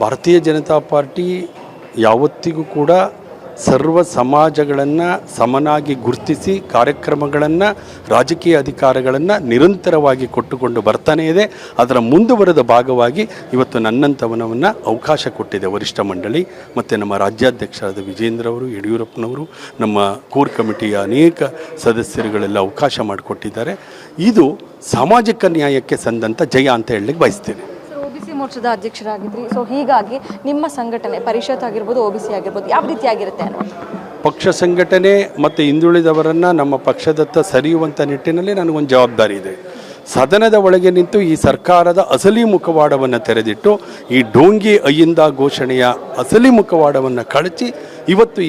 ಭಾರತೀಯ ಜನತಾ ಪಾರ್ಟಿ ಯಾವತ್ತಿಗೂ ಕೂಡ ಸರ್ವ ಸಮಾಜಗಳನ್ನು ಸಮನಾಗಿ ಗುರುತಿಸಿ ಕಾರ್ಯಕ್ರಮಗಳನ್ನು ರಾಜಕೀಯ ಅಧಿಕಾರಗಳನ್ನು ನಿರಂತರವಾಗಿ ಕೊಟ್ಟುಕೊಂಡು ಬರ್ತಾನೇ ಇದೆ. ಅದರ ಮುಂದುವರೆದ ಭಾಗವಾಗಿ ಇವತ್ತು ನನ್ನಂಥವನವನ್ನು ಅವಕಾಶ ಕೊಟ್ಟಿದೆ ವರಿಷ್ಠ ಮಂಡಳಿ ಮತ್ತು ನಮ್ಮ ರಾಜ್ಯಾಧ್ಯಕ್ಷರಾದ ವಿಜೇಂದ್ರ ಅವರು, ಯಡಿಯೂರಪ್ಪನವರು, ನಮ್ಮ ಕೋರ್ ಕಮಿಟಿಯ ಅನೇಕ ಸದಸ್ಯರುಗಳೆಲ್ಲ ಅವಕಾಶ ಮಾಡಿಕೊಟ್ಟಿದ್ದಾರೆ. ಇದು ಸಾಮಾಜಿಕ ನ್ಯಾಯಕ್ಕೆ ಸಂದಂಥ ಜಯ ಅಂತ ಹೇಳಲಿಕ್ಕೆ ಬಯಸ್ತೇನೆ. ಮೋರ್ಚಾದ ಅಧ್ಯಕ್ಷರಾಗಿದ್ರಿ, ಸೊ ಹೀಗಾಗಿ ನಿಮ್ಮ ಸಂಘಟನೆ ಪರಿಷತ್ ಆಗಿರ್ಬೋದು, OBC ಆಗಿರ್ಬೋದು, ಯಾವ ರೀತಿಯಾಗಿರುತ್ತೆ ಅನ್ನೋದು? ಪಕ್ಷ ಸಂಘಟನೆ ಮತ್ತು ಹಿಂದುಳಿದವರನ್ನು ನಮ್ಮ ಪಕ್ಷದತ್ತ ಸರಿಯುವಂಥ ನಿಟ್ಟಿನಲ್ಲಿ ನನಗೊಂದು ಜವಾಬ್ದಾರಿ ಇದೆ. ಸದನದ ಒಳಗೆ ನಿಂತು ಈ ಸರ್ಕಾರದ ಅಸಲಿ ಮುಖವಾಡವನ್ನು ತೆರೆದಿಟ್ಟು ಈ ಡೋಂಗಿ ಅಯ್ಯಿಂದ ಘೋಷಣೆಯ ಅಸಲಿ ಮುಖವಾಡವನ್ನು ಕಳಚಿ ಇವತ್ತು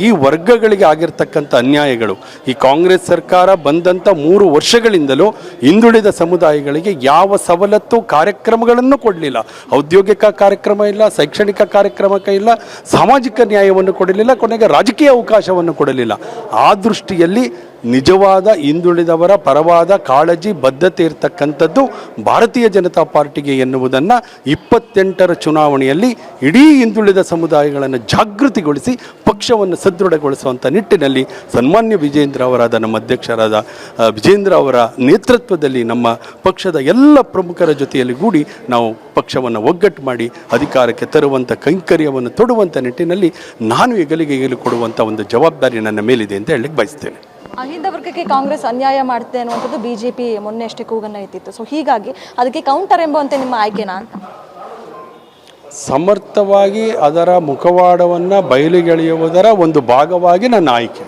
ಈ ವರ್ಗಗಳಿಗೆ ಆಗಿರ್ತಕ್ಕಂಥ ಅನ್ಯಾಯಗಳು, ಈ ಕಾಂಗ್ರೆಸ್ ಸರ್ಕಾರ ಬಂದಂಥ 3 ವರ್ಷಗಳಿಂದಲೂ ಹಿಂದುಳಿದ ಸಮುದಾಯಗಳಿಗೆ ಯಾವ ಸವಲತ್ತು ಕಾರ್ಯಕ್ರಮಗಳನ್ನು ಕೊಡಲಿಲ್ಲ. ಔದ್ಯೋಗಿಕ ಕಾರ್ಯಕ್ರಮ ಇಲ್ಲ, ಶೈಕ್ಷಣಿಕ ಕಾರ್ಯಕ್ರಮಕ್ಕೆ ಇಲ್ಲ, ಸಾಮಾಜಿಕ ನ್ಯಾಯವನ್ನು ಕೊಡಲಿಲ್ಲ, ಕೊನೆಗೆ ರಾಜಕೀಯ ಅವಕಾಶವನ್ನು ಕೊಡಲಿಲ್ಲ. ಆ ದೃಷ್ಟಿಯಲ್ಲಿ ನಿಜವಾದ ಹಿಂದುಳಿದವರ ಪರವಾದ ಕಾಳಜಿ ಬದ್ಧತೆ ಇರತಕ್ಕಂಥದ್ದು ಭಾರತೀಯ ಜನತಾ ಪಾರ್ಟಿಗೆ ಎನ್ನುವುದನ್ನು 28ರ ಚುನಾವಣೆಯಲ್ಲಿ ಇಡೀ ಹಿಂದುಳಿದ ಸಮುದಾಯಗಳನ್ನು ಜಾಗೃತಿಗೊಳಿಸಿ ಪಕ್ಷವನ್ನು ಸದೃಢಗೊಳಿಸುವಂಥ ನಿಟ್ಟಿನಲ್ಲಿ ಸನ್ಮಾನ್ಯ ವಿಜೇಂದ್ರ ಅವರಾದ ನಮ್ಮ ಅಧ್ಯಕ್ಷರಾದ ವಿಜೇಂದ್ರ ಅವರ ನೇತೃತ್ವದಲ್ಲಿ ನಮ್ಮ ಪಕ್ಷದ ಎಲ್ಲ ಪ್ರಮುಖರ ಜೊತೆಯಲ್ಲಿ ಗೂಡಿ ನಾವು ಪಕ್ಷವನ್ನು ಒಗ್ಗಟ್ಟು ಮಾಡಿ ಅಧಿಕಾರಕ್ಕೆ ತರುವಂಥ ಕೈಂಕರ್ಯವನ್ನು ತೊಡುವಂಥ ನಿಟ್ಟಿನಲ್ಲಿ ನಾನು ಹೆಗಲಿಗೆ ಕೊಡುವಂಥ ಒಂದು ಜವಾಬ್ದಾರಿ ನನ್ನ ಮೇಲಿದೆ ಅಂತ ಹೇಳಲಿಕ್ಕೆ ಬಯಸ್ತೇನೆ. ಅಹಿಂದ ವರ್ಗಕ್ಕೆ ಕಾಂಗ್ರೆಸ್ ಅನ್ಯಾಯ ಮಾಡುತ್ತೆ ಅನ್ನುವಂಥದ್ದು BJP ಮೊನ್ನೆ ಅಷ್ಟೇ ಕೂಗನ್ನು ಎತ್ತಿತ್ತು. ಸೊ ಹೀಗಾಗಿ ಅದಕ್ಕೆ ಕೌಂಟರ್ ಎಂಬುವಂತೆ ನಿಮ್ಮ ಆಯ್ಕೆನಾ ಅಂತ? ಸಮರ್ಥವಾಗಿ ಅದರ ಮುಖವಾಡವನ್ನು ಬಯಲಿಗೆಳೆಯುವುದರ ಒಂದು ಭಾಗವಾಗಿ ನನ್ನ ಆಯ್ಕೆ.